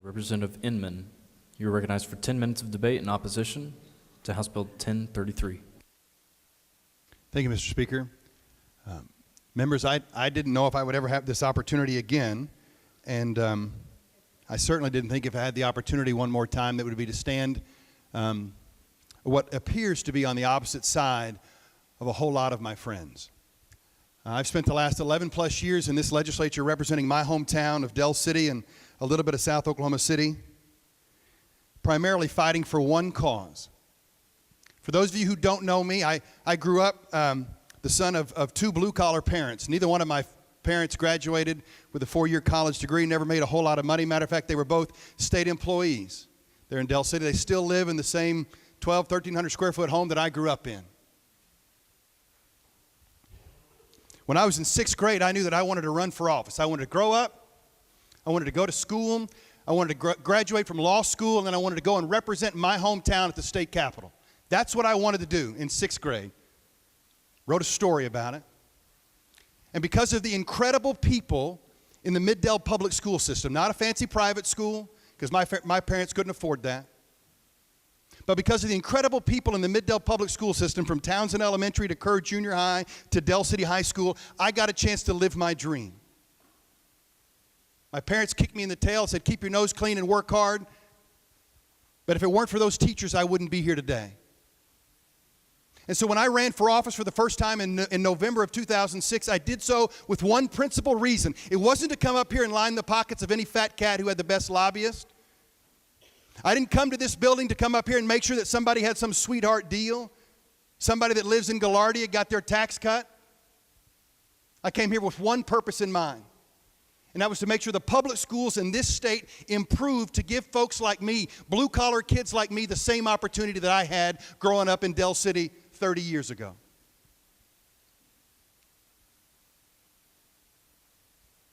Representative Inman, you are recognized for 10 minutes of debate in opposition to House Bill 1033. Thank you, Mr. Speaker. Members, I didn't know if I would ever have this opportunity again, and I certainly didn't think if I had the opportunity one more time that would be to stand what appears to be on the opposite side of a whole lot of my friends. I've spent the last 11 plus years in this legislature representing my hometown of Del City and a little bit of South Oklahoma City, primarily fighting for one cause. For those of you who don't know me, I grew up the son of two blue-collar parents. Neither one of my parents graduated with a 4-year college degree, never made a whole lot of money. Matter of fact, they were both state employees. They're in Del City. They still live in the same 1,300 square foot home that I grew up in. When I was in 6th grade, I knew that I wanted to run for office. I wanted to grow up. I wanted to go to school. I wanted to graduate from law school, and then I wanted to go and represent my hometown at the state capitol. That's what I wanted to do in 6th grade. Wrote a story about it. And because of the incredible people in the Mid-Del public school system, not a fancy private school, because my parents couldn't afford that, but because of the incredible people in the Mid-Del public school system, from Townsend Elementary to Kerr Junior High to Del City High School, I got a chance to live my dream. My parents kicked me in the tail, said, keep your nose clean and work hard. But if it weren't for those teachers, I wouldn't be here today. And so when I ran for office for the first time in November of 2006, I did so with one principal reason. It wasn't to come up here and line the pockets of any fat cat who had the best lobbyist. I didn't come to this building to come up here and make sure that somebody had some sweetheart deal. Somebody that lives in Gaillardia got their tax cut. I came here with one purpose in mind. And that was to make sure the public schools in this state improved to give folks like me, blue-collar kids like me, the same opportunity that I had growing up in Del City 30 years ago.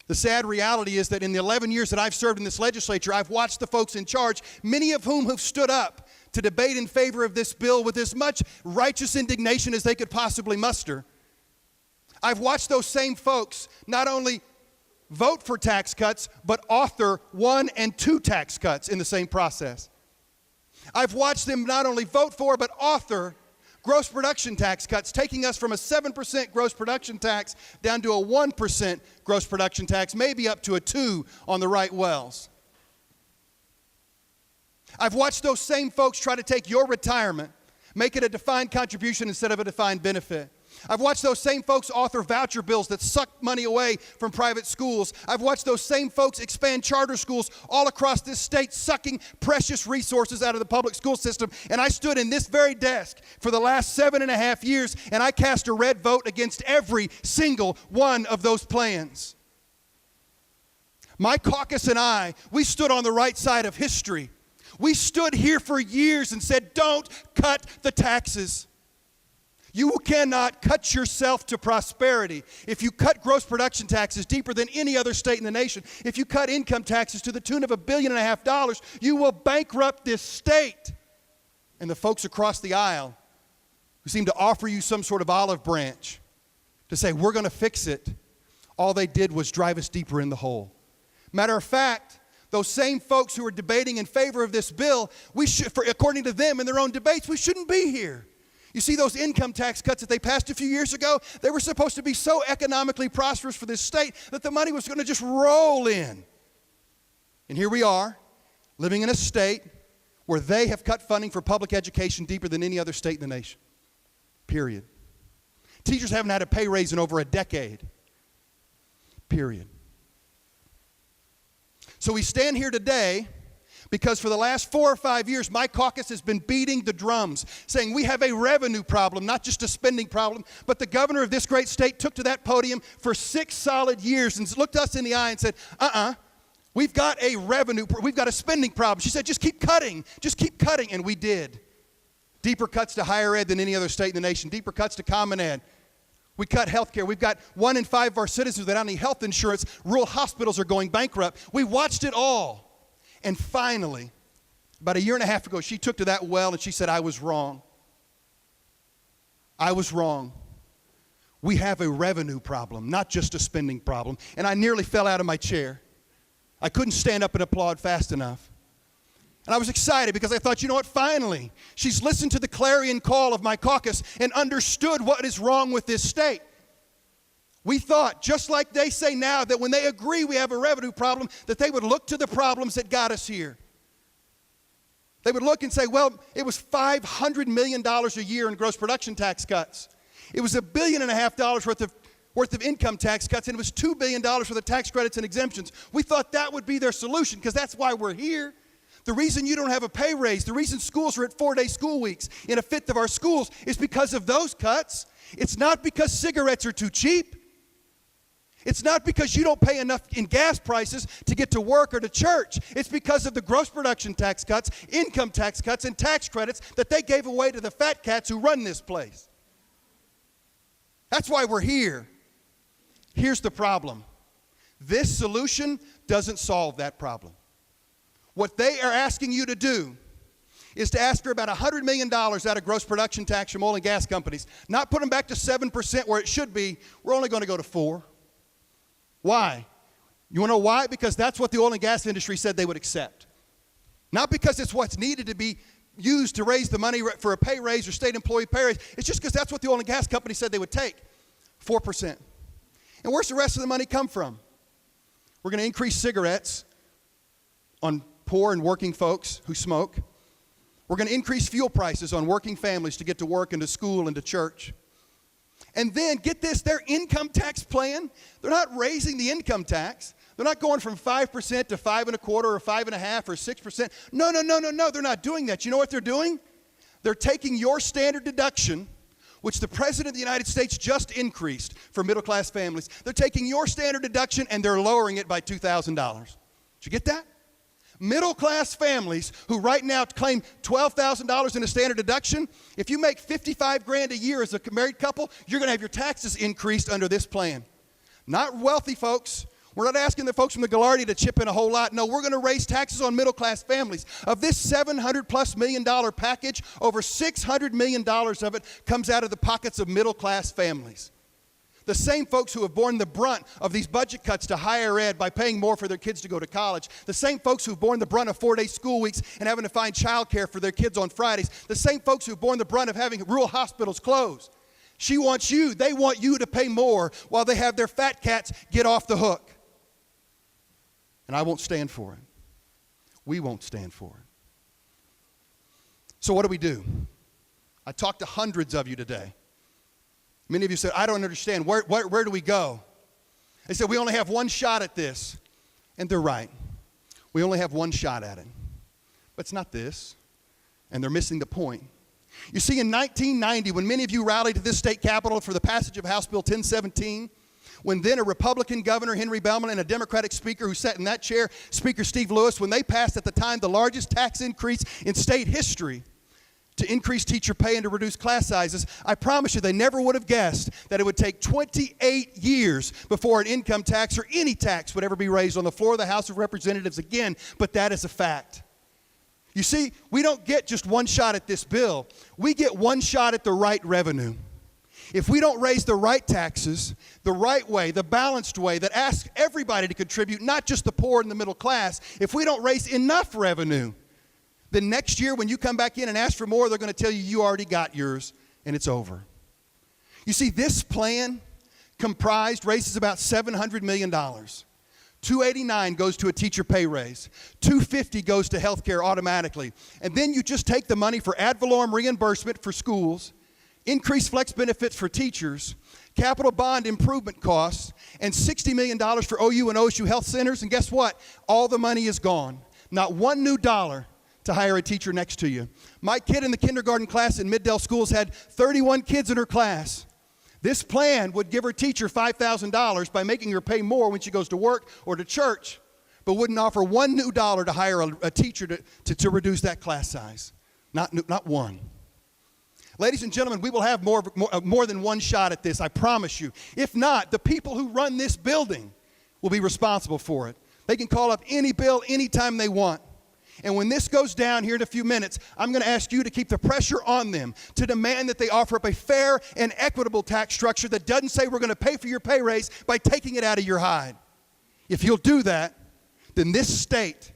The sad reality is that in the 11 years that I've served in this legislature, I've watched the folks in charge, many of whom have stood up to debate in favor of this bill with as much righteous indignation as they could possibly muster. I've watched those same folks not only vote for tax cuts, but author 1 and 2 tax cuts in the same process. I've watched them not only vote for, but author gross production tax cuts, taking us from a 7% gross production tax down to a 1% gross production tax, maybe up to a 2% on the right wells. I've watched those same folks try to take your retirement, make it a defined contribution instead of a defined benefit. I've watched those same folks author voucher bills that suck money away from private schools. I've watched those same folks expand charter schools all across this state, sucking precious resources out of the public school system. And I stood in this very desk for the last 7.5 years, and I cast a red vote against every single one of those plans. My caucus and I, we stood on the right side of history. We stood here for years and said, don't cut the taxes. You cannot cut yourself to prosperity. If you cut gross production taxes deeper than any other state in the nation, if you cut income taxes to the tune of $1.5 billion, you will bankrupt this state. And the folks across the aisle who seem to offer you some sort of olive branch to say, we're going to fix it, all they did was drive us deeper in the hole. Matter of fact, those same folks who are debating in favor of this bill, according to them in their own debates, we shouldn't be here. You see, those income tax cuts that they passed a few years ago, they were supposed to be so economically prosperous for this state that the money was going to just roll in. And here we are, living in a state where they have cut funding for public education deeper than any other state in the nation. Period. Teachers haven't had a pay raise in over a decade. Period. So we stand here today because for the last 4 or 5 years, my caucus has been beating the drums, saying we have a revenue problem, not just a spending problem. But the governor of this great state took to that podium for 6 solid years and looked us in the eye and said, we've got a spending problem. She said, just keep cutting, and we did. Deeper cuts to higher ed than any other state in the nation, deeper cuts to common ed. We cut health care. We've got 1 in 5 of our citizens without any health insurance. Rural hospitals are going bankrupt. We watched it all. And finally, about 1.5 years ago, she took to that well and she said, I was wrong. I was wrong. We have a revenue problem, not just a spending problem. And I nearly fell out of my chair. I couldn't stand up and applaud fast enough. And I was excited because I thought, you know what, finally, she's listened to the clarion call of my caucus and understood what is wrong with this state. We thought, just like they say now, that when they agree we have a revenue problem, that they would look to the problems that got us here. They would look and say, well, it was $500 million a year in gross production tax cuts. It was $1.5 billion worth of income tax cuts, and it was $2 billion worth of tax credits and exemptions. We thought that would be their solution, because that's why we're here. The reason you don't have a pay raise, the reason schools are at 4-day school weeks in a fifth of our schools is because of those cuts. It's not because cigarettes are too cheap. It's not because you don't pay enough in gas prices to get to work or to church. It's because of the gross production tax cuts, income tax cuts, and tax credits that they gave away to the fat cats who run this place. That's why we're here. Here's the problem. This solution doesn't solve that problem. What they are asking you to do is to ask for about $100 million out of gross production tax from oil and gas companies. Not put them back to 7% where it should be. We're only going to go to 4%. Why? You want to know why? Because that's what the oil and gas industry said they would accept. Not because it's what's needed to be used to raise the money for a pay raise or state employee pay raise. It's just because that's what the oil and gas company said they would take, 4%. And where's the rest of the money come from? We're going to increase cigarettes on poor and working folks who smoke. We're going to increase fuel prices on working families to get to work and to school and to church. And then, get this, their income tax plan, they're not raising the income tax. They're not going from 5% to 5.25% or 5.5% or 6%. No, they're not doing that. You know what they're doing? They're taking your standard deduction, which the President of the United States just increased for middle-class families. They're taking your standard deduction and they're lowering it by $2,000. Did you get that? Middle-class families who right now claim $12,000 in a standard deduction, if you make $55,000 a year as a married couple, you're going to have your taxes increased under this plan. Not wealthy folks. We're not asking the folks from the Gallardi to chip in a whole lot. No, we're going to raise taxes on middle-class families. Of this $700+ million package, over $600 million of it comes out of the pockets of middle-class families. The same folks who have borne the brunt of these budget cuts to higher ed by paying more for their kids to go to college. The same folks who've borne the brunt of 4-day school weeks and having to find childcare for their kids on Fridays. The same folks who've borne the brunt of having rural hospitals closed. They want you to pay more while they have their fat cats get off the hook. And I won't stand for it. We won't stand for it. So what do? I talked to hundreds of you today. Many of you said, I don't understand. Where do we go? They said, we only have one shot at this. And they're right. We only have one shot at it. But it's not this. And they're missing the point. You see, in 1990, when many of you rallied to this state capitol for the passage of House Bill 1017, when then a Republican governor, Henry Bellman, and a Democratic speaker who sat in that chair, Speaker Steve Lewis, when they passed at the time the largest tax increase in state history, to increase teacher pay and to reduce class sizes, I promise you they never would have guessed that it would take 28 years before an income tax or any tax would ever be raised on the floor of the House of Representatives again, but that is a fact. You see, we don't get just one shot at this bill. We get one shot at the right revenue. If we don't raise the right taxes, the right way, the balanced way that asks everybody to contribute, not just the poor and the middle class, if we don't raise enough revenue, then next year when you come back in and ask for more, they're going to tell you you already got yours and it's over. You see, this plan raises about $700 million. $289 goes to a teacher pay raise. $250 goes to health care automatically. And then you just take the money for ad valorem reimbursement for schools, increased flex benefits for teachers, capital bond improvement costs, and $60 million for OU and OSU health centers. And guess what? All the money is gone. Not one new dollar to hire a teacher next to you. My kid in the kindergarten class in Middale Schools had 31 kids in her class. This plan would give her teacher $5,000 by making her pay more when she goes to work or to church, but wouldn't offer one new dollar to hire a teacher to reduce that class size. Not one. Ladies and gentlemen, we will have more than one shot at this, I promise you. If not, the people who run this building will be responsible for it. They can call up any bill anytime they want. And when this goes down here in a few minutes, I'm going to ask you to keep the pressure on them to demand that they offer up a fair and equitable tax structure that doesn't say we're going to pay for your pay raise by taking it out of your hide. If you'll do that, then this state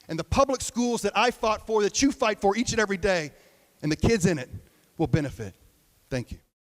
and the public schools that I fought for, that you fight for each and every day, and the kids in it will benefit. Thank you.